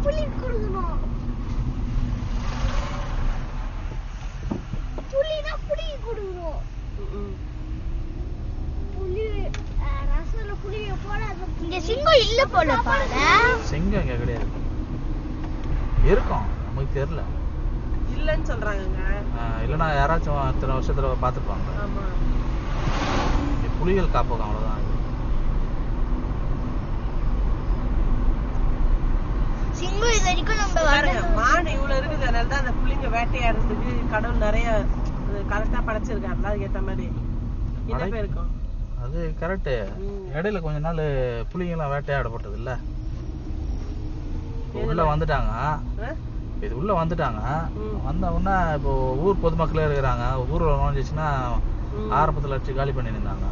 புலி கொடுக்கணும். புலினா புளி கொடுக்கணும். புலி ரசம்ல புளிய போடாத. இங்க சிங்கம் இல்ல போல பாரு. சிங்கம் இங்க கிடையாது. இருக்கும், நமக்கு தெரியல. இல்லன்னு சொல்றாங்கங்க. இல்லனா யாராச்சும் அத்தனை வருஷத்துல பாத்துப்பாங்க. ஆமா. புலிகள் காப்பகம் அவ்வளவுதான். சிங்கம் இது வரைக்கும் நம்ம மாடு இவ்வளவு இருக்குது, அதனால தான் அந்த புலிங்க வேட்டையாடுறதுக்கு கடவுள் நிறைய கரெக்டா படைச்சிருக்காருல, அதுக்கு ஏத்த மாதிரி என்ன பேர் இருக்கும். அது கரெக்ட். இடையில கொஞ்ச நாள் புலிங்கெல்லாம் வேட்டையாடப்பட்டது இல்ல, உள்ள வந்துட்டாங்க. இது உள்ள வந்துட்டாங்க. வந்த உடனே இப்போ ஊர் பொதுமக்களே இருக்கிறாங்க, ஊர்ல நுழைஞ்சிச்சுன்னா ஆரம்பத்துல வச்சு காலி பண்ணி இருந்தாங்க.